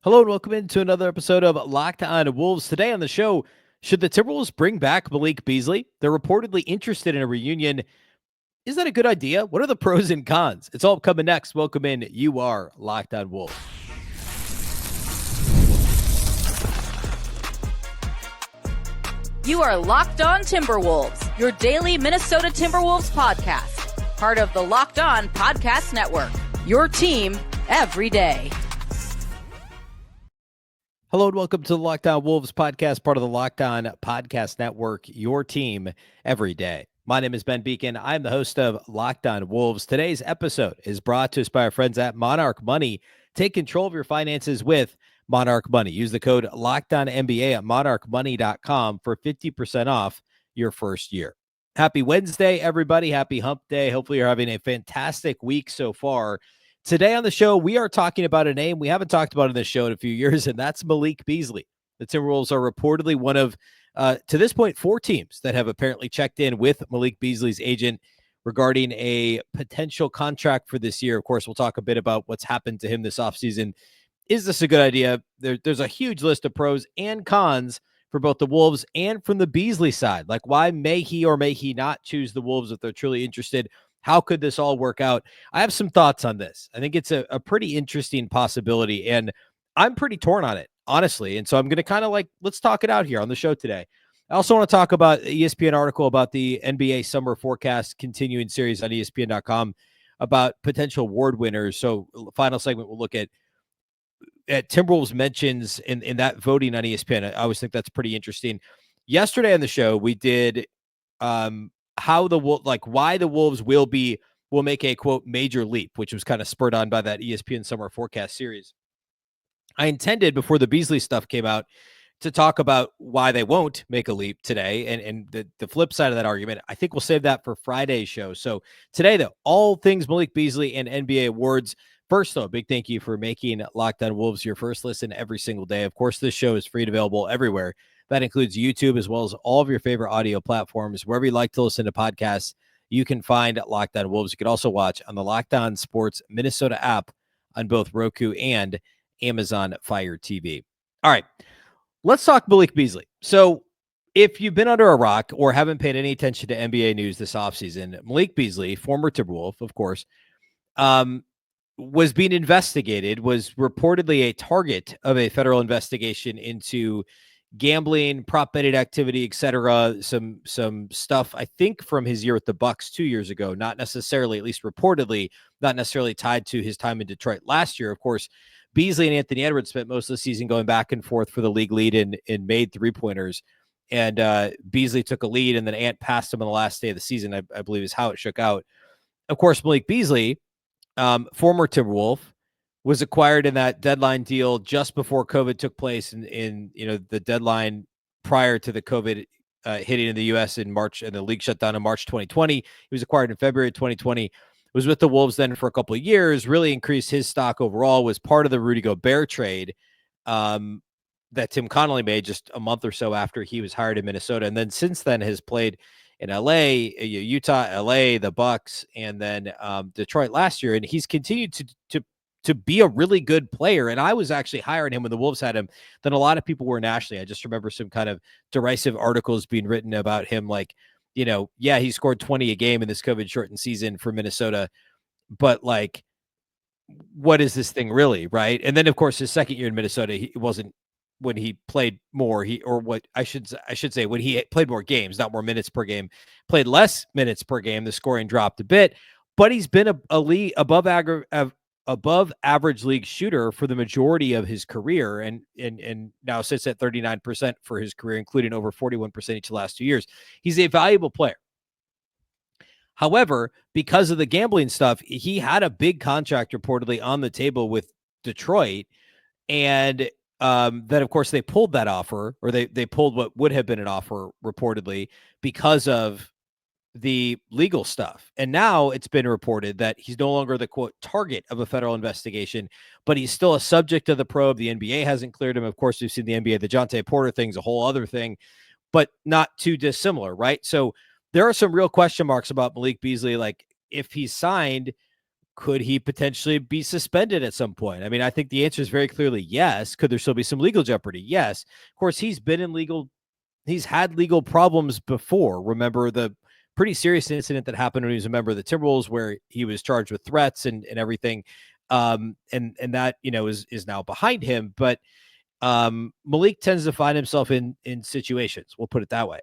Hello and welcome into another episode of Locked On Wolves. Today on the show, should the Timberwolves bring back Malik Beasley? They're reportedly interested in a reunion. Is that a good idea? What are the pros and cons? It's all coming next. Welcome in. You are Locked On Wolves. You are Locked On Timberwolves, your daily Minnesota Timberwolves podcast. Part of the Locked On Podcast Network, your team every day. Hello and welcome to the Locked On Wolves podcast, part of the Locked On Podcast Network, your team every day. My name is Ben Beecken. I'm the host of Locked On Wolves. Today's episode is brought to us by our friends at Monarch Money. Take control of your finances with Monarch Money. Use the code LOCKEDONNBA at monarchmoney.com for 50% off your first year. Happy Wednesday, everybody. Happy hump day. Hopefully you're having a fantastic week so far. Today on the show, we are talking about a name we haven't talked about in this show in a few years, and that's Malik Beasley. The Timberwolves are reportedly one of, to this point, 4 teams that have apparently checked in with Malik Beasley's agent regarding a potential contract for this year. Of course, we'll talk a bit about what's happened to him this offseason. Is this a good idea? There's a huge list of pros and cons for both the Wolves and from the Beasley side. Like, why may he or may he not choose the Wolves if they're truly interested? How could this all work out? I have some thoughts on this. I think it's a pretty interesting possibility, and I'm pretty torn on it, honestly. And so I'm going to kind of let's talk it out here on the show today. I also want to talk about an ESPN article about the NBA summer forecast continuing series on ESPN.com about potential award winners. So final segment, we'll look at Timberwolves mentions in that voting on ESPN. I always think that's pretty interesting. Yesterday on the show, we did why the Wolves will make a quote major leap, which was kind of spurred on by that ESPN summer forecast series. I intended before the Beasley stuff came out to talk about why they won't make a leap today and the flip side of that argument. I think we'll save that for Friday's show. So today, though, all things Malik Beasley and NBA awards. First, though, a big thank you for making Locked On Wolves your first listen every single day. Of course, this show is free and available everywhere. That includes YouTube as well as all of your favorite audio platforms. Wherever you like to listen to podcasts, you can find Locked On Wolves. You can also watch on the Locked On Sports Minnesota app on both Roku and Amazon Fire TV. All right, let's talk Malik Beasley. So if you've been under a rock or haven't paid any attention to NBA news this offseason, Malik Beasley, former Timberwolf, of course, was being investigated, was reportedly a target of a federal investigation into gambling, prop betting activity, etc. Some stuff, I think, from his year with the Bucks 2 years ago, not necessarily, at least reportedly, not necessarily tied to his time in Detroit last year. Of course, Beasley and Anthony Edwards spent most of the season going back and forth for the league lead in made three-pointers. And Beasley took a lead, and then Ant passed him on the last day of the season, I believe is how it shook out. Of course, Malik Beasley, former Timberwolf, was acquired in that deadline deal just before COVID took place in the deadline prior to the COVID hitting in the U.S. in March and the league shut down in March 2020. He was acquired in February 2020. Was with the Wolves then for a couple of years, really increased his stock overall, was part of the Rudy Gobert trade that Tim Conley made just a month or so after he was hired in Minnesota. And then since then has played in LA, Utah, LA, the Bucks, and then Detroit last year. And he's continued to be a really good player. And I was actually higher on him when the Wolves had him than a lot of people were nationally. I just remember some kind of derisive articles being written about him. Like, he scored 20 a game in this COVID shortened season for Minnesota, but like, what is this thing really? Right. And then of course his second year in Minnesota, it wasn't when he played more, I should say when he played more games, not more minutes per game, played less minutes per game. The scoring dropped a bit, but he's been a league above average league shooter for the majority of his career, and now sits at 39% for his career, including over 41% each of the last 2 years. He's a valuable player. However, because of the gambling stuff, he had a big contract reportedly on the table with Detroit, and then of course they pulled that offer, or they pulled what would have been an offer reportedly because of the legal stuff. And now it's been reported that he's no longer the quote target of a federal investigation, but he's still a subject of the probe. The NBA hasn't cleared him. Of course, we've seen the NBA, the Jonte Porter thing's a whole other thing, but not too dissimilar, right? So there are some real question marks about Malik Beasley. Like, if he's signed, Could he potentially be suspended at some point? I mean, I think the answer is very clearly yes. Could there still be some legal jeopardy? Yes. Of course, he's had legal problems before. Remember the pretty serious incident that happened when he was a member of the Timberwolves where he was charged with threats and everything. And that, is now behind him. But Malik tends to find himself in situations. We'll put it that way.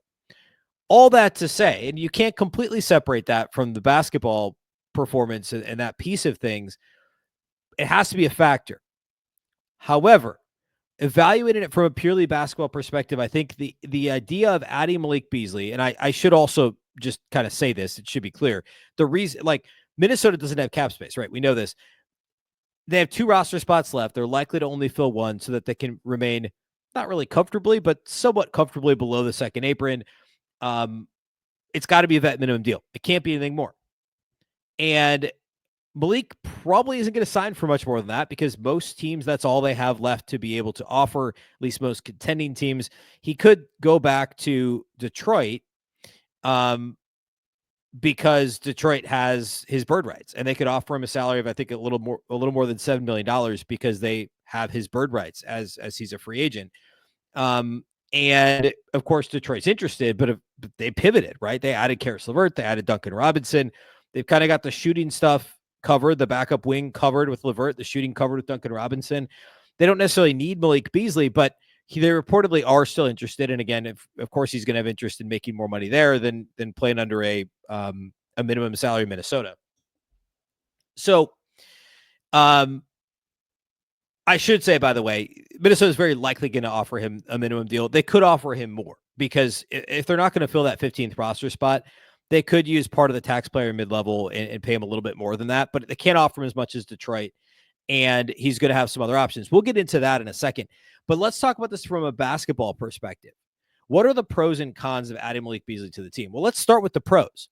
All that to say, and you can't completely separate that from the basketball performance and that piece of things. It has to be a factor. However, evaluating it from a purely basketball perspective, I think the idea of adding Malik Beasley, and I should also just kind of say this, it should be clear. The reason, like, Minnesota doesn't have cap space, right? We know this. They have 2 roster spots left. They're likely to only fill 1 so that they can remain not really comfortably, but somewhat comfortably below the second apron. It's got to be a vet minimum deal. It can't be anything more. And Malik probably isn't going to sign for much more than that because most teams, that's all they have left to be able to offer, at least most contending teams. He could go back to Detroit because Detroit has his bird rights and they could offer him a salary of, I think, a little more than $7 million because they have his bird rights as he's a free agent. And of course, Detroit's interested, but they pivoted, right? They added Karis LeVert, they added Duncan Robinson. They've kind of got the shooting stuff covered, the backup wing covered with LeVert, the shooting covered with Duncan Robinson. They don't necessarily need Malik Beasley, but they reportedly are still interested. And again, of course, he's going to have interest in making more money there than playing under a minimum salary in Minnesota. So, I should say, by the way, Minnesota is very likely going to offer him a minimum deal. They could offer him more because if they're not going to fill that 15th roster spot, they could use part of the tax player mid-level and pay him a little bit more than that, but they can't offer him as much as Detroit, and he's going to have some other options. We'll get into that in a second, but let's talk about this from a basketball perspective. What are the pros and cons of adding Malik Beasley to the team? Well, let's start with the pros.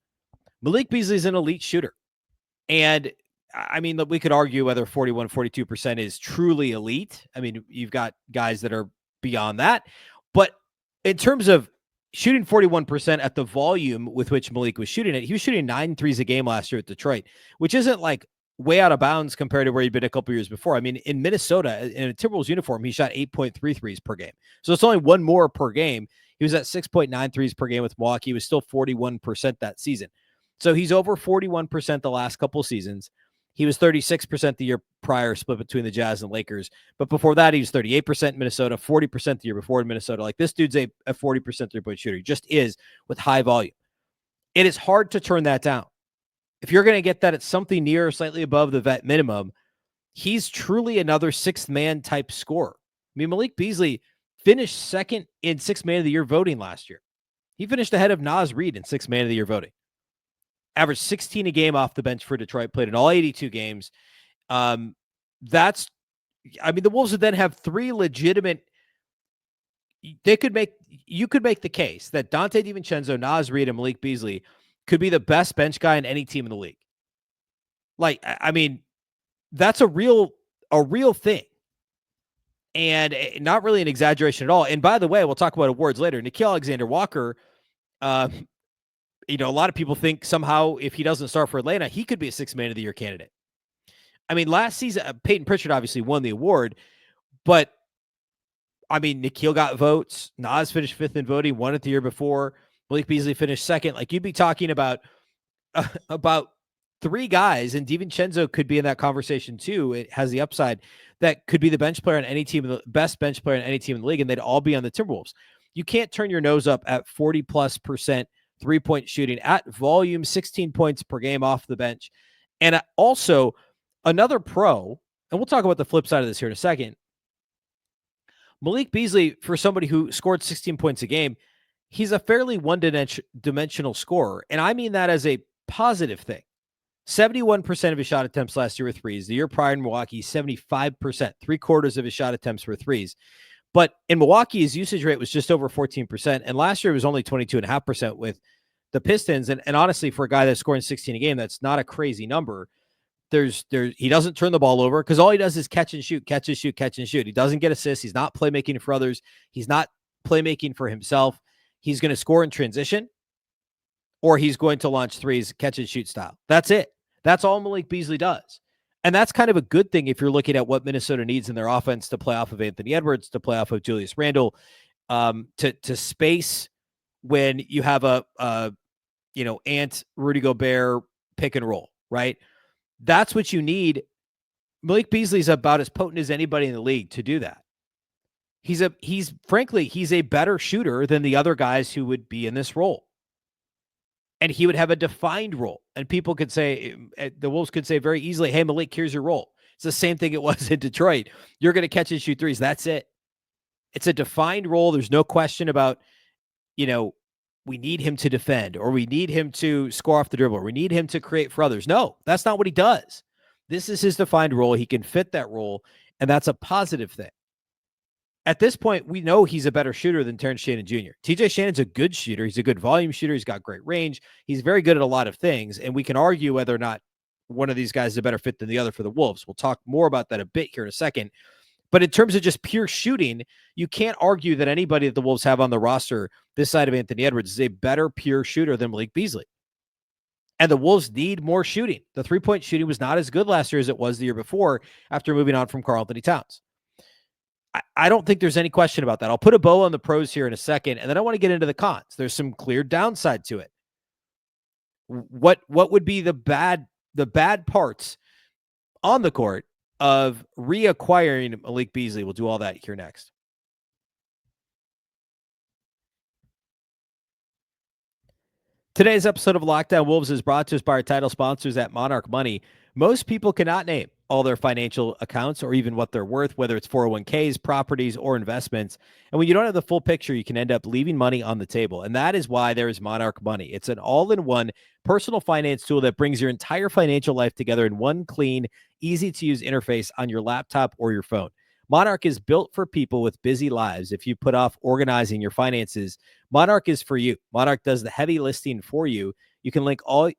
Malik Beasley is an elite shooter, and I mean, we could argue whether 41, 42% is truly elite. I mean, you've got guys that are beyond that, but in terms of shooting 41% at the volume with which Malik was shooting it, he was shooting 9 threes a game last year at Detroit, which isn't like way out of bounds compared to where he'd been a couple years before. I mean, in Minnesota, in a Timberwolves uniform, he shot 8.3 threes per game. So it's only 1 more per game. He was at 6.9 threes per game with Milwaukee. He was still 41% that season. So he's over 41% the last couple seasons. He was 36% the year prior, split between the Jazz and Lakers. But before that, he was 38% in Minnesota, 40% the year before in Minnesota. Like, this dude's a 40% three-point shooter. He just is with high volume. It is hard to turn that down. If you're going to get that at something near or slightly above the vet minimum, he's truly another sixth man type scorer. I mean, Malik Beasley finished second in sixth man of the year voting last year. He finished ahead of Reid in sixth man of the year voting. Averaged 16 a game off the bench for Detroit, played in all 82 games. The Wolves would then have 3 legitimate. You could make the case that Dante DiVincenzo, Reid, and Malik Beasley could be the best bench guy in any team in the league. Like, I mean, that's a real thing. And not really an exaggeration at all. And by the way, we'll talk about awards later. Nickeil Alexander-Walker, a lot of people think somehow if he doesn't start for Atlanta, he could be a 6th man of the year candidate. I mean, last season, Peyton Pritchard obviously won the award, but I mean, Nickeil got votes. Nas finished 5th in voting, won it the year before. Malik Beasley finished 2nd. Like, you'd be talking about 3 guys, and DiVincenzo could be in that conversation too. It has the upside that could be the bench player on any team, the best bench player on any team in the league, and they'd all be on the Timberwolves. You can't turn your nose up at 40+% 3-point shooting at volume, 16 points per game off the bench. And also another pro, and we'll talk about the flip side of this here in a second. Malik Beasley, for somebody who scored 16 points a game, he's a fairly one-dimensional scorer. And I mean that as a positive thing. 71% of his shot attempts last year were threes. The year prior in Milwaukee, 75%, 3/4 of his shot attempts were threes. But in Milwaukee, his usage rate was just over 14%. And last year it was only 22.5% with the Pistons. And honestly, for a guy that's scoring 16 a game, that's not a crazy number. He doesn't turn the ball over because all he does is catch and shoot, catch and shoot, catch and shoot. He doesn't get assists. He's not playmaking for others. He's not playmaking for himself. He's going to score in transition, or he's going to launch threes, catch and shoot style. That's it. That's all Malik Beasley does. And that's kind of a good thing if you're looking at what Minnesota needs in their offense to play off of Anthony Edwards, to play off of Julius Randle, to space when you have a Ant Rudy Gobert pick and roll, right? That's what you need. Malik Beasley's about as potent as anybody in the league to do that. He's frankly a better shooter than the other guys who would be in this role. And he would have a defined role. And people could say, the Wolves could say very easily, hey, Malik, here's your role. It's the same thing it was in Detroit. You're going to catch and shoot threes. That's it. It's a defined role. There's no question about, we need him to defend, or we need him to score off the dribble, or we need him to create for others. No, that's not what he does. This is his defined role. He can fit that role, and that's a positive thing. At this point, we know he's a better shooter than Terrence Shannon Jr. TJ Shannon's a good shooter. He's a good volume shooter. He's got great range. He's very good at a lot of things, and we can argue whether or not one of these guys is a better fit than the other for the Wolves. We'll talk more about that a bit here in a second. But in terms of just pure shooting, you can't argue that anybody that the Wolves have on the roster this side of Anthony Edwards is a better pure shooter than Malik Beasley. And the Wolves need more shooting. The three-point shooting was not as good last year as it was the year before after moving on from Karl-Anthony Towns. I don't think there's any question about that. I'll put a bow on the pros here in a second, and then I want to get into the cons. There's some clear downside to it. What would be the bad parts on the court of reacquiring Malik Beasley? We'll do all that here next. Today's episode of Locked On Wolves is brought to us by our title sponsors at Monarch Money. Most people cannot name all their financial accounts or even what they're worth, whether it's 401ks, properties, or investments. And when you don't have the full picture, you can end up leaving money on the table. And that is why there is Monarch Money. It's an all-in-one personal finance tool that brings your entire financial life together in one clean, easy-to-use interface on your laptop or your phone. Monarch is built for people with busy lives. If you put off organizing your finances, Monarch is for you. Monarch does the heavy lifting for you. You can link all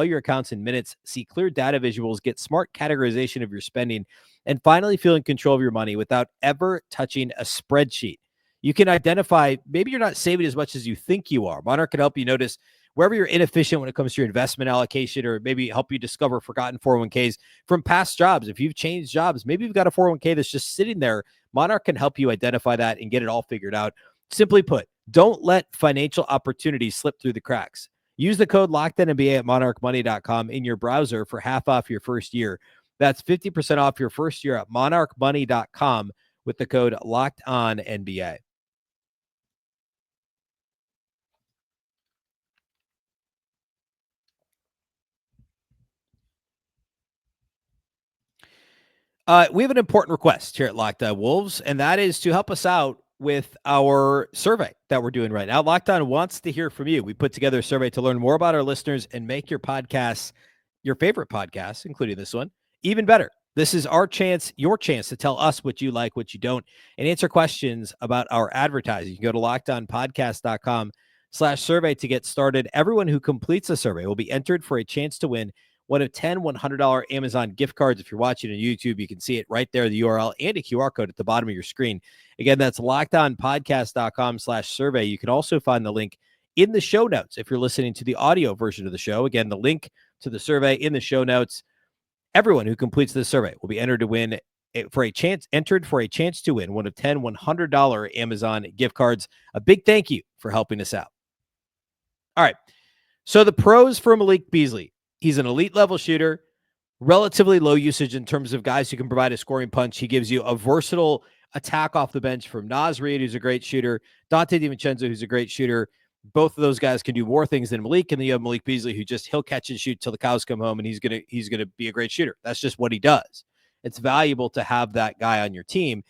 your accounts in minutes, see clear data visuals, get smart categorization of your spending, and finally feel in control of your money without ever touching a spreadsheet. You can identify maybe you're not saving as much as you think you are. Monarch can help you notice wherever you're inefficient when it comes to your investment allocation, or maybe help you discover forgotten 401ks from past jobs. If you've changed jobs, maybe you've got a 401k that's just sitting there. Monarch can help you identify that and get it all figured out. Simply put, don't let financial opportunities slip through the cracks. Use the code LOCKEDONNBA at monarchmoney.com in your browser for half off your first year. That's 50% off your first year at monarchmoney.com with the code LOCKEDONNBA. We have an important request here at Locked On Wolves, and that is to help us out with our survey that we're doing right now. Locked On wants to hear from you. We put together a survey to learn more about our listeners and make your podcasts, your favorite podcasts, including this one, even better. This is our chance, your chance to tell us what you like, what you don't, and answer questions about our advertising. You can go to lockedonpodcast.com/survey to get started. Everyone who completes the survey will be entered for a chance to win one of 10 $100 Amazon gift cards. If you're watching on YouTube, you can see it right there, the URL and a QR code at the bottom of your screen. Again, that's lockedonpodcast.com/survey. You can also find the link in the show notes if you're listening to the audio version of the show. Again, the link to the survey in the show notes. Everyone who completes this survey will be entered to win for a chance to win one of 10 $100 Amazon gift cards. A big thank you for helping us out. All right. So the pros for Malik Beasley. He's an elite level shooter, relatively low usage in terms of guys who can provide a scoring punch. He gives you a versatile attack off the bench from Reid, who's a great shooter, Dante DiVincenzo, who's a great shooter. Both of those guys can do more things than Malik, and then you have Malik Beasley, who he'll catch and shoot till the cows come home, and he's gonna be a great shooter. That's just what he does. It's valuable to have that guy on your team.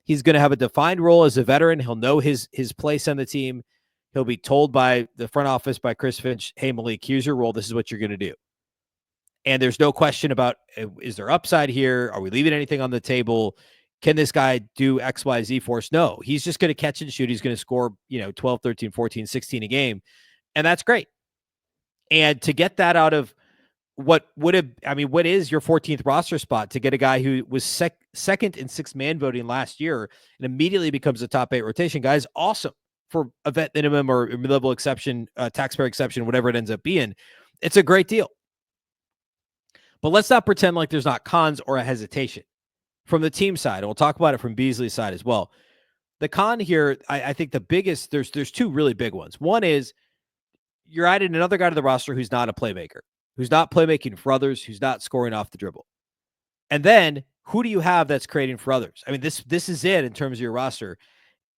He's gonna have a defined role as a veteran. He'll know his place on the team. He'll be told by the front office, by Chris Finch, hey, Malik, here's your role. This is what you're gonna do. And there's no question about, is there upside here? Are we leaving anything on the table? Can this guy do X, Y, Z for us? No, he's just going to catch and shoot. He's going to score, 12, 13, 14, 16 a game. And that's great. And to get that out of what is your 14th roster spot, to get a guy who was second in six-man voting last year and immediately becomes a top 8 rotation guy is awesome for a vet minimum or mid-level exception, taxpayer exception, whatever it ends up being. It's a great deal. But let's not pretend like there's not cons or a hesitation from the team side. And we'll talk about it from Beasley's side as well. The con here, I think the biggest, there's two really big ones. One is you're adding another guy to the roster who's not a playmaker, who's not playmaking for others, who's not scoring off the dribble. And then who do you have that's creating for others? I mean, this is it in terms of your roster.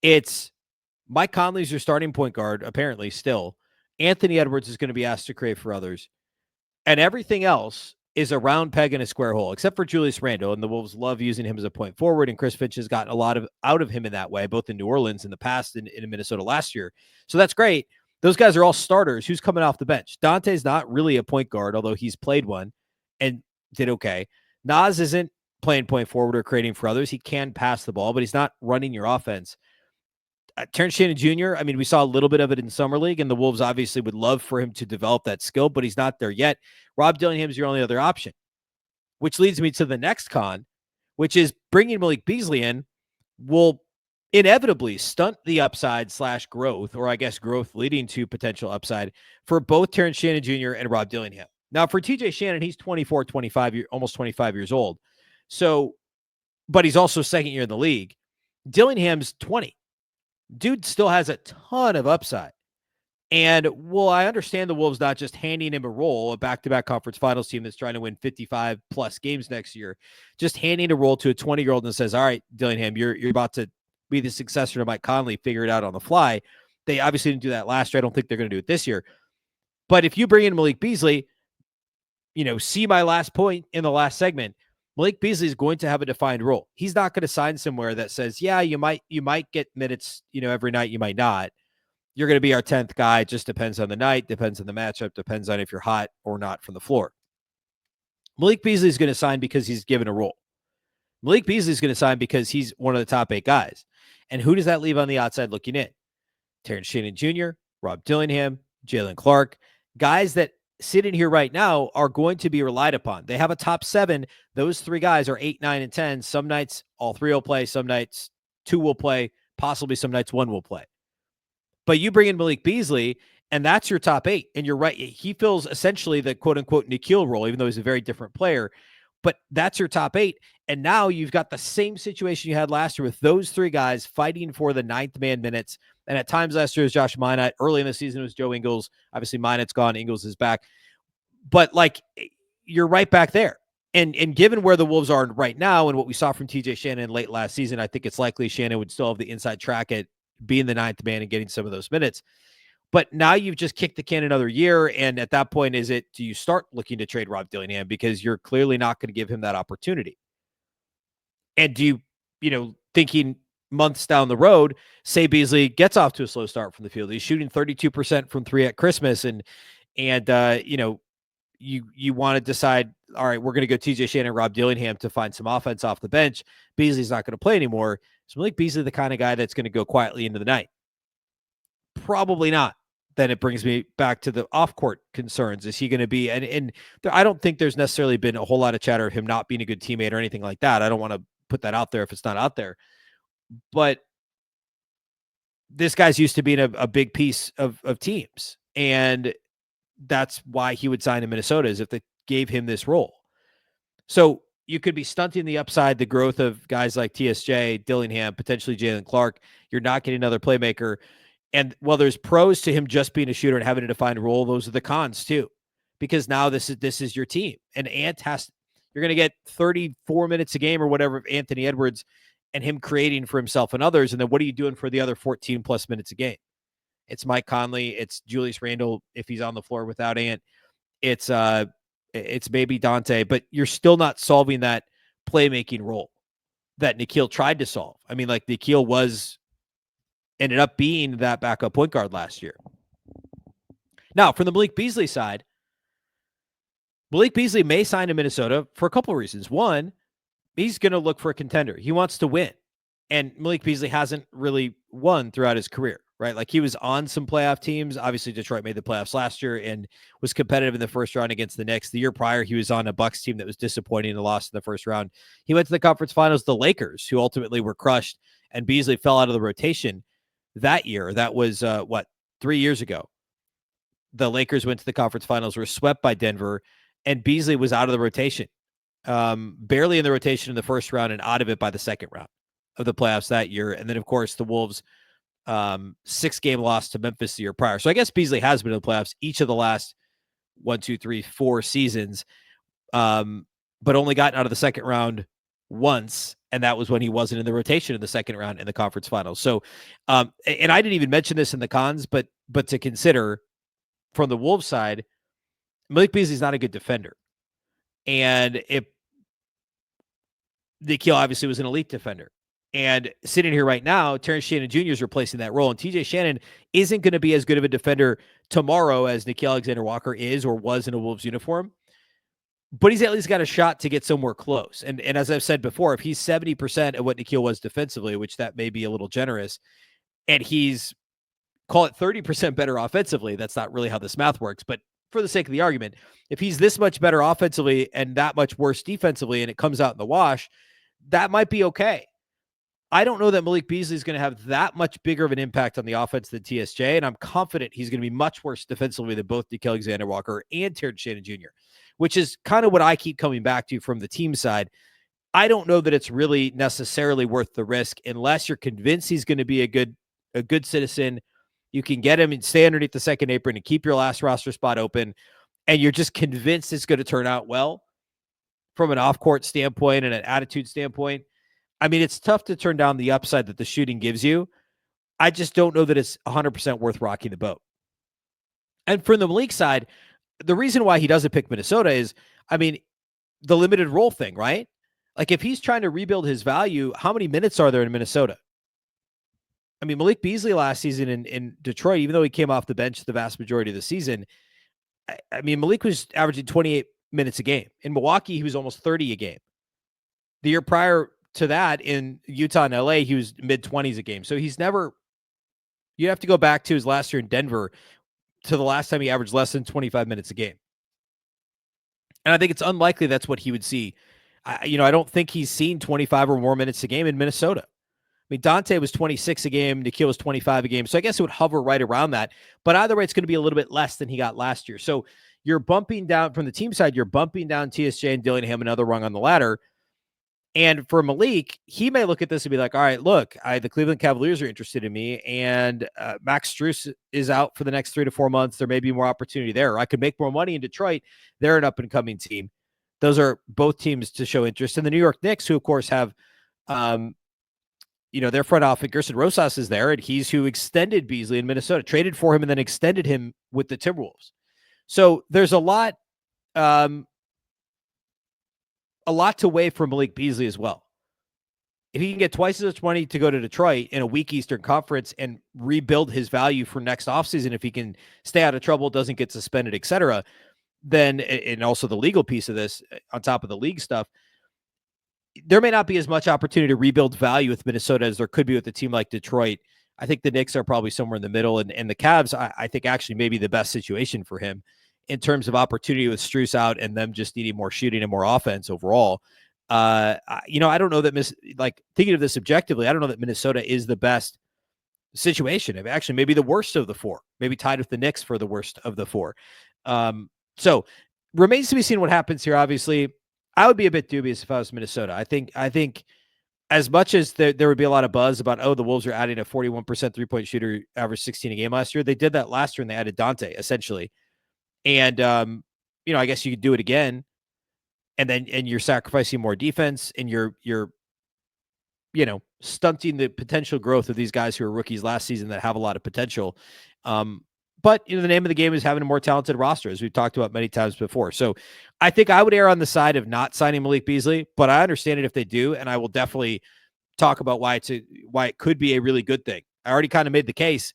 It's Mike Conley's your starting point guard, apparently still. Anthony Edwards is going to be asked to create for others. And everything else is a round peg in a square hole, except for Julius Randle. And the Wolves love using him as a point forward. And Chris Finch has gotten a lot out of him in that way, both in New Orleans in the past and in Minnesota last year. So that's great. Those guys are all starters. Who's coming off the bench? Dante's not really a point guard, although he's played one and did okay. Naz isn't playing point forward or creating for others. He can pass the ball, but he's not running your offense. Terrence Shannon Jr., I mean, we saw a little bit of it in Summer League, and the Wolves obviously would love for him to develop that skill, but he's not there yet. Rob Dillingham is your only other option, which leads me to the next con, which is bringing Malik Beasley in will inevitably stunt the upside / growth, or I guess growth leading to potential upside for both Terrence Shannon Jr. and Rob Dillingham. Now, for TJ Shannon, he's 24, 25, almost 25 years old. So, but he's also second year in the league. Dillingham's 20. Dude still has a ton of upside. And, well, I understand the Wolves not just handing him a role, a back-to-back conference finals team that's trying to win 55-plus games next year, just handing a role to a 20-year-old and says, all right, Dillingham, you're about to be the successor to Mike Conley, figure it out on the fly. They obviously didn't do that last year. I don't think they're going to do it this year. But if you bring in Malik Beasley, see my last point in the last segment, Malik Beasley is going to have a defined role. He's not going to sign somewhere that says, yeah, you might get minutes, every night, you might not. You're going to be our 10th guy. It just depends on the night, depends on the matchup, depends on if you're hot or not from the floor. Malik Beasley is going to sign because he's given a role. Malik Beasley is going to sign because he's one of the top 8 guys. And who does that leave on the outside looking in? Terrence Shannon Jr., Rob Dillingham, Jalen Clark, guys that sitting here right now are going to be relied upon. They have a top 7. Those 3 guys are 8, 9, and 10. Some nights all 3 will play. Some nights 2 will play. Possibly some nights 1 will play. But you bring in Malik Beasley, and that's your top 8. And you're right. He fills essentially the quote-unquote Nikhil role, even though he's a very different player. But that's your top 8. And now you've got the same situation you had last year with those 3 guys fighting for the 9th man minutes. And at times last year was Josh Minott. Early in the season it was Joe Ingles. Obviously Minott's gone. Ingles is back. But you're right back there. And given where the Wolves are right now and what we saw from TJ Shannon late last season, I think it's likely Shannon would still have the inside track at being the 9th man and getting some of those minutes. But now you've just kicked the can another year. And at that point, do you start looking to trade Rob Dillingham because you're clearly not going to give him that opportunity? And do you, thinking months down the road, say Beasley gets off to a slow start from the field. He's shooting 32% from 3 at Christmas. And you want to decide, all right, we're going to go TJ Shannon, Rob Dillingham to find some offense off the bench. Beasley's not going to play anymore. Is Malik Beasley the kind of guy that's going to go quietly into the night? Probably not. Then it brings me back to the off-court concerns. Is he going to be, and I don't think there's necessarily been a whole lot of chatter of him not being a good teammate or anything like that. I don't want to put that out there if it's not out there. But this guy's used to being a big piece of teams. And that's why he would sign in Minnesota, is if they gave him this role. So you could be stunting the upside, the growth of guys like TSJ, Dillingham, potentially Jalen Clark. You're not getting another playmaker. And while there's pros to him just being a shooter and having a defined role, those are the cons too. Because now this is your team. And you're going to get 34 minutes a game or whatever of Anthony Edwards and him creating for himself and others. And then what are you doing for the other 14 plus minutes a game? It's Mike Conley. It's Julius Randle if he's on the floor without Ant. It's maybe Dante, but you're still not solving that playmaking role that Nikhil tried to solve. I mean, Nikhil ended up being that backup point guard last year. Now, from the Malik Beasley side, Malik Beasley may sign to Minnesota for a couple of reasons. One, he's going to look for a contender. He wants to win. And Malik Beasley hasn't really won throughout his career, right? He was on some playoff teams. Obviously, Detroit made the playoffs last year and was competitive in the first round against the Knicks. The year prior, he was on a Bucks team that was disappointing and lost in the first round. He went to the conference finals, the Lakers, who ultimately were crushed, and Beasley fell out of the rotation that year. That was, 3 years ago. The Lakers went to the conference finals, were swept by Denver, and Beasley was out of the rotation, barely in the rotation in the first round and out of it by the second round of the playoffs that year. And then, of course, the Wolves 6-game loss to Memphis the year prior. So I guess Beasley has been in the playoffs each of the last 4 seasons, but only gotten out of the second round once, and that was when he wasn't in the rotation in the second round in the conference finals. So, and I didn't even mention this in the cons, but to consider from the Wolves side, Malik Beasley's not a good defender, and Nikhil obviously was an elite defender. And sitting here right now, Terrence Shannon Jr. is replacing that role. And TJ Shannon isn't going to be as good of a defender tomorrow as Nickeil Alexander-Walker is or was in a Wolves uniform. But he's at least got a shot to get somewhere close. And as I've said before, if he's 70% of what Nickeil was defensively, which that may be a little generous, and he's, call it 30% better offensively, that's not really how this math works. But for the sake of the argument, if he's this much better offensively and that much worse defensively and it comes out in the wash, that might be okay. I don't know that Malik Beasley is going to have that much bigger of an impact on the offense than TSJ, and I'm confident he's going to be much worse defensively than both Nickeil Alexander-Walker and Terrence Shannon Jr., which is kind of what I keep coming back to from the team side. I don't know that it's really necessarily worth the risk unless you're convinced he's going to be a good citizen. You can get him and stay underneath the second apron and keep your last roster spot open, and you're just convinced it's going to turn out well from an off-court standpoint and an attitude standpoint. I mean, it's tough to turn down the upside that the shooting gives you. I just don't know that it's 100% worth rocking the boat. And from the Malik side, the reason why he doesn't pick Minnesota is, I mean, the limited role thing, right? Like if he's trying to rebuild his value, how many minutes are there in Minnesota? I mean, Malik Beasley last season in Detroit, even though he came off the bench the vast majority of the season, I mean, Malik was averaging 28 minutes a game. In Milwaukee, he was almost 30 a game. The year prior to that in Utah and LA, he was mid-20s a game. So he's never, you have to go back to his last year in Denver to the last time he averaged less than 25 minutes a game. And I think it's unlikely that's what he would see. I don't think he's seen 25 or more minutes a game in Minnesota. I mean, Dante was 26 a game. Nickeil was 25 a game. So I guess it would hover right around that. But either way, it's going to be a little bit less than he got last year. So you're bumping down from the team side. You're bumping down TSJ and Dillingham another rung on the ladder. And for Malik, he may look at this and be like, all right, look, the Cleveland Cavaliers are interested in me, and Max Strus is out for the next 3 to 4 months. There may be more opportunity there. I could make more money in Detroit. They're an up-and-coming team. Those are both teams to show interest. And the New York Knicks, who, of course, have, their front office, Gerson Rosas is there, and he's who extended Beasley in Minnesota, traded for him, and then extended him with the Timberwolves. So there's a lot to weigh for Malik Beasley as well. If he can get twice as much money to go to Detroit in a weak Eastern Conference and rebuild his value for next offseason, if he can stay out of trouble, doesn't get suspended, etc., then, and also the legal piece of this on top of the league stuff, there may not be as much opportunity to rebuild value with Minnesota as there could be with a team like Detroit. I think the Knicks are probably somewhere in the middle, and the Cavs, I think, actually may be the best situation for him in terms of opportunity with Strus out and them just needing more shooting and more offense overall. I don't know that thinking of this objectively, I don't know that Minnesota is the best situation. Actually, maybe the worst of the four, maybe tied with the Knicks for the worst of the four. So remains to be seen what happens here. Obviously, I would be a bit dubious if I was Minnesota. I think as much as there would be a lot of buzz about, the Wolves are adding a 41% three-point shooter, average 16 a game last year. They did that last year and they added Dante essentially. And, I guess you could do it again, and you're sacrificing more defense, and you're stunting the potential growth of these guys who are rookies last season that have a lot of potential. But the name of the game is having a more talented roster, as we've talked about many times before. So I think I would err on the side of not signing Malik Beasley, but I understand it if they do. And I will definitely talk about why it could be a really good thing. I already kind of made the case.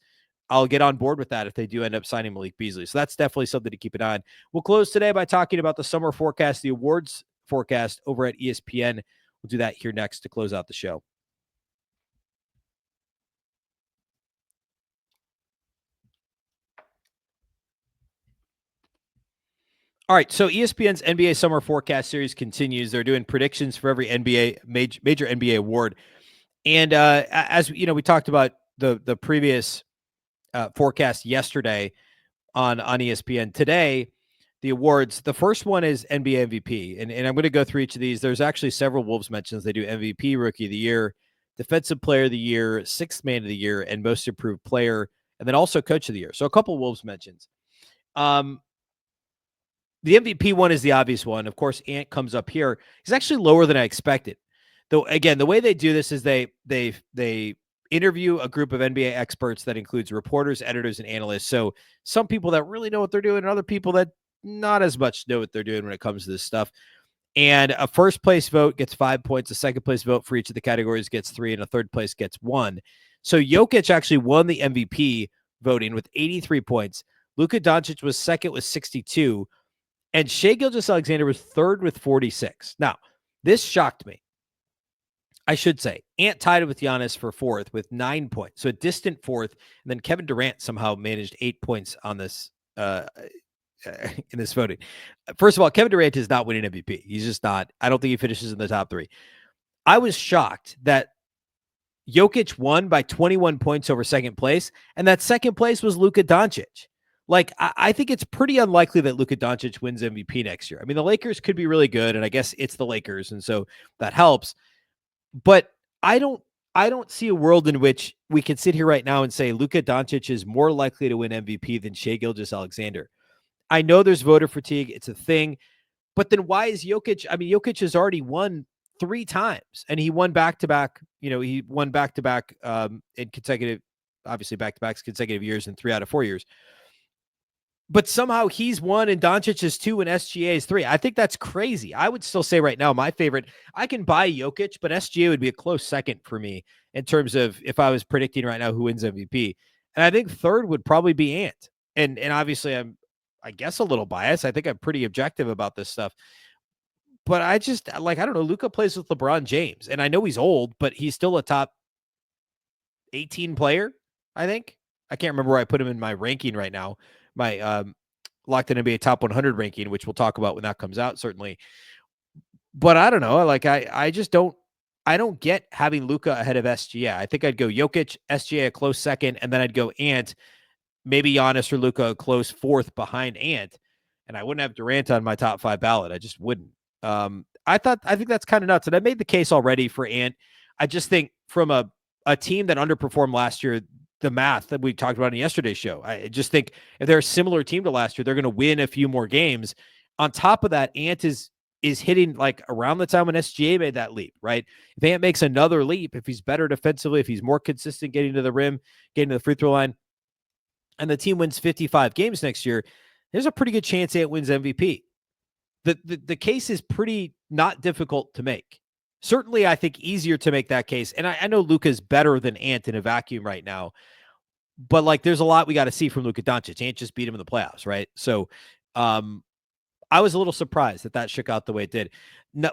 I'll get on board with that if they do end up signing Malik Beasley. So that's definitely something to keep an eye on. We'll close today by talking about the summer forecast, the awards forecast over at ESPN. We'll do that here next to close out the show. All right, so ESPN's NBA Summer Forecast Series continues. They're doing predictions for every major NBA award. And as we talked about the previous forecast yesterday on ESPN. Today, the awards. The first one is NBA MVP, and I'm going to go through each of these. There's actually several Wolves mentions. They do MVP, Rookie of the Year, Defensive Player of the Year, Sixth Man of the Year, and Most Improved Player, and then also Coach of the Year. So a couple Wolves mentions. The MVP one is the obvious one. Of course, Ant comes up here. He's actually lower than I expected. Though, again, the way they do this is they interview a group of NBA experts that includes reporters, editors, and analysts. So some people that really know what they're doing and other people that not as much know what they're doing when it comes to this stuff. And a first place vote gets 5 points. A second place vote for each of the categories gets 3, and a third place gets 1. So Jokic actually won the MVP voting with 83 points. Luka Doncic was second with 62. And Shai Gilgeous-Alexander was third with 46. Now, this shocked me. I should say, Ant tied with Giannis for fourth with 9 points. So a distant fourth. And then Kevin Durant somehow managed 8 points on this in this voting. First of all, Kevin Durant is not winning MVP. He's just not. I don't think he finishes in the top 3. I was shocked that Jokic won by 21 points over second place, and that second place was Luka Doncic. Like, I think it's pretty unlikely that Luka Doncic wins MVP next year. I mean, the Lakers could be really good, and I guess it's the Lakers, and so that helps. But I don't see a world in which we can sit here right now and say Luka Doncic is more likely to win MVP than Shai Gilgeous-Alexander. I know there's voter fatigue. It's a thing. But then why is Jokic? I mean, Jokic has already won 3 times, and he won back-to-back. He won back-to-back in consecutive, obviously back-to-backs consecutive years in 3 out of 4 years. But somehow he's 1 and Doncic is 2 and SGA is 3. I think that's crazy. I would still say right now, my favorite, I can buy Jokic, but SGA would be a close second for me in terms of if I was predicting right now who wins MVP. And I think third would probably be Ant. And obviously I'm, I guess, a little biased. I think I'm pretty objective about this stuff. But I just, like, I don't know, Luka plays with LeBron James. And I know he's old, but he's still a top 18 player, I think. I can't remember where I put him in my ranking right now. My Locked In NBA Top 100 ranking, which we'll talk about when that comes out, certainly. But I don't know. Like, I just don't get having Luka ahead of SGA. I think I'd go Jokic, SGA a close second, and then I'd go Ant, maybe Giannis or Luka a close fourth behind Ant. And I wouldn't have Durant on my top 5 ballot. I just wouldn't. I think that's kind of nuts. And I made the case already for Ant. I just think from a team that underperformed last year, the math that we talked about in yesterday's show, I just think if they're a similar team to last year, they're going to win a few more games. On top of that, Ant is hitting like around the time when SGA made that leap, right? If Ant makes another leap, if he's better defensively, if he's more consistent getting to the rim, getting to the free throw line, and the team wins 55 games next year, there's a pretty good chance Ant wins MVP. The case is pretty not difficult to make. Certainly, I think easier to make that case. And I know Luka's better than Ant in a vacuum right now, but like there's a lot we got to see from Luka Doncic. Ant just beat him in the playoffs, right? So I was a little surprised that shook out the way it did.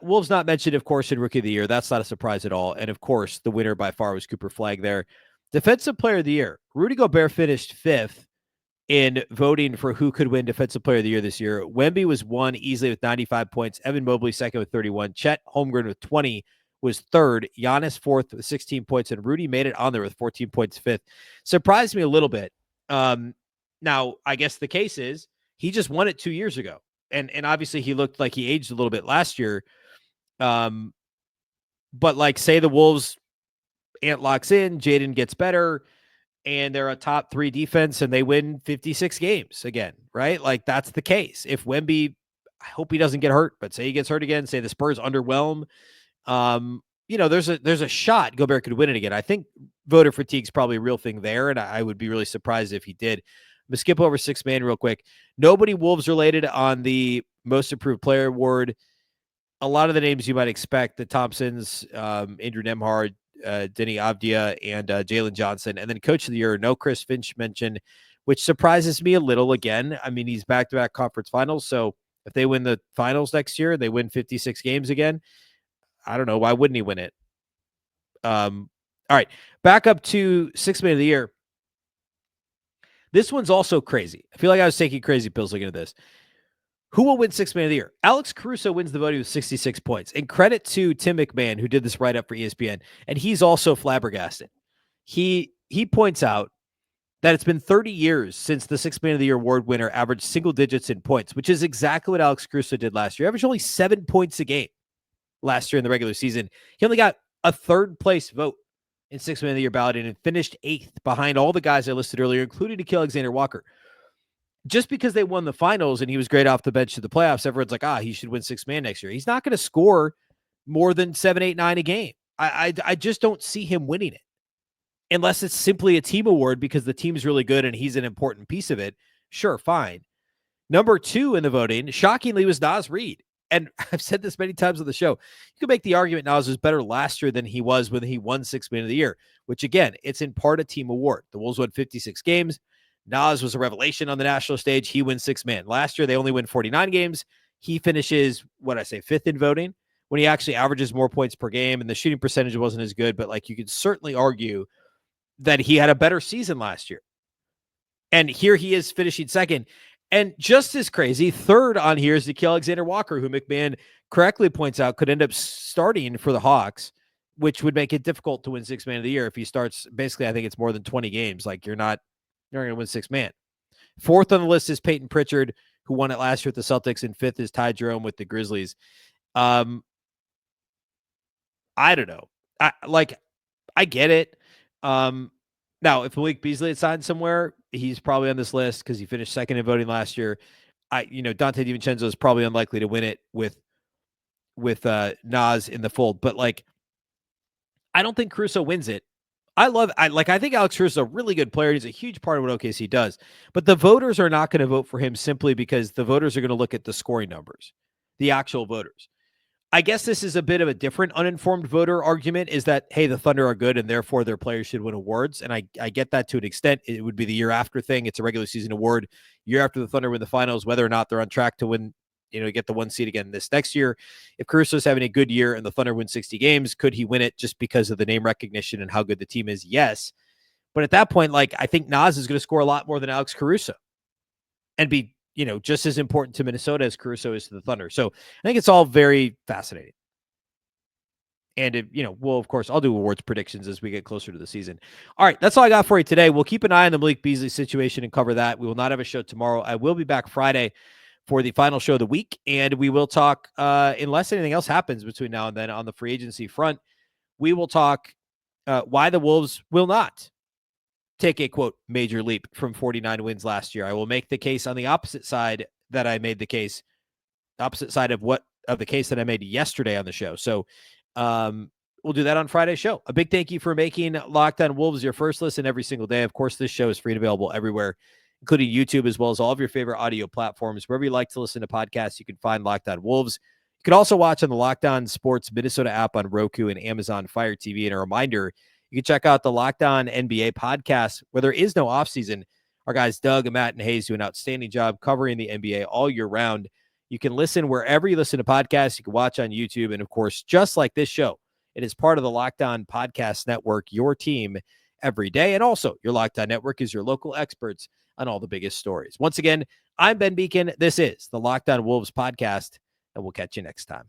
Wolves not mentioned, of course, in Rookie of the Year. That's not a surprise at all. And of course, the winner by far was Cooper Flagg there. Defensive Player of the Year. Rudy Gobert finished 5th in voting for who could win Defensive Player of the Year this year. Wemby was 1 easily with 95 points. Evan Mobley second with 31. Chet Holmgren with 20 was 3rd. Giannis 4th with 16 points. And Rudy made it on there with 14 points 5th. Surprised me a little bit. Now, I guess the case is he just won it 2 years ago. And obviously he looked like he aged a little bit last year. But like say the Wolves, Ant locks in, Jaden gets better, and they're a top 3 defense and they win 56 games again, right? Like that's the case. If Wemby, I hope he doesn't get hurt, but say he gets hurt again, say the Spurs underwhelm, there's a shot Gobert could win it again. I think voter fatigue is probably a real thing there, and I would be really surprised if he did. I'm going to skip over 6 man real quick. Nobody Wolves related on the Most Improved Player Award. A lot of the names you might expect, the Thompsons, Andrew Nembhard, Denny Avdia, and Jalen Johnson. And then Coach of the Year, no Chris Finch mentioned, which surprises me a little again. I mean, he's back-to-back conference finals, so if they win the finals next year, they win 56 games again, I don't know. Why wouldn't he win it? All right, back up to 6 man of the year. This one's also crazy. I feel like I was taking crazy pills looking at this. Who will win 6 man of the year? Alex Caruso wins the voting with 66 points. And credit to Tim McMahon, who did this write-up for ESPN. And he's also flabbergasted. He points out that it's been 30 years since the Sixth Man of the Year award winner averaged single digits in points, which is exactly what Alex Caruso did last year. He averaged only 7 points a game last year in the regular season. He only got a third place vote in Sixth Man of the Year balloting and finished 8th behind all the guys I listed earlier, including Nickeil Alexander-Walker. Just because they won the finals and he was great off the bench to the playoffs, everyone's like, he should win Sixth Man next year. He's not going to score more than 7, 8, 9 a game. I just don't see him winning it unless it's simply a team award because the team's really good and he's an important piece of it. Sure, fine. Number 2 in the voting, shockingly, was Naz Reid. And I've said this many times on the show. You could make the argument Naz was better last year than he was when he won Sixth Man of the Year, which, again, it's in part a team award. The Wolves won 56 games. Naz was a revelation on the national stage. He wins Sixth Man. Last year, they only win 49 games. He finishes, 5th in voting when he actually averages more points per game, and the shooting percentage wasn't as good, but like you could certainly argue that he had a better season last year. And here he is finishing second. And just as crazy, third on here is Nickeil Alexander-Walker, who McMahon correctly points out could end up starting for the Hawks, which would make it difficult to win Sixth Man of the Year if he starts. Basically, I think it's more than 20 games. Like you're not going to win Sixth Man. Fourth on the list is Peyton Pritchard, who won it last year with the Celtics, and fifth is Ty Jerome with the Grizzlies. I don't know. I get it. Now, if Malik Beasley had signed somewhere, he's probably on this list because he finished second in voting last year. Dante DiVincenzo is probably unlikely to win it with Naz in the fold. But I don't think Caruso wins it. I think Alex Caruso is a really good player. He's a huge part of what OKC does. But the voters are not going to vote for him simply because the voters are going to look at the scoring numbers, the actual voters. I guess this is a bit of a different uninformed voter argument is that, hey, the Thunder are good and therefore their players should win awards. And I get that to an extent. It would be the year after thing. It's a regular season award. Year after the Thunder win the finals, whether or not they're on track to win, get the 1 seed again this next year. If Caruso's having a good year and the Thunder win 60 games, could he win it just because of the name recognition and how good the team is? Yes. But at that point, I think Naz is going to score a lot more than Alex Caruso and be just as important to Minnesota as Caruso is to the Thunder. So I think it's all very fascinating. And, of course, I'll do awards predictions as we get closer to the season. All right, that's all I got for you today. We'll keep an eye on the Malik Beasley situation and cover that. We will not have a show tomorrow. I will be back Friday for the final show of the week, and we will talk, unless anything else happens between now and then on the free agency front, we will talk why the Wolves will not take a, quote, major leap from 49 wins last year. I will make the case on the opposite side that I made the case, opposite side of the case that I made yesterday on the show. So we'll do that on Friday's show. A big thank you for making Locked On Wolves your first listen every single day. Of course, this show is free and available everywhere, including YouTube, as well as all of your favorite audio platforms. Wherever you like to listen to podcasts, you can find Locked On Wolves. You can also watch on the Locked On Sports Minnesota app on Roku and Amazon Fire TV. And a reminder, you can check out the Locked On NBA podcast where there is no offseason. Our guys, Doug, Matt, and Hayes, do an outstanding job covering the NBA all year round. You can listen wherever you listen to podcasts. You can watch on YouTube. And, of course, just like this show, it is part of the Locked On Podcast Network, your team every day. And also, your Locked On Network is your local experts on all the biggest stories. Once again, I'm Ben Beecken. This is the Locked On Wolves podcast, and we'll catch you next time.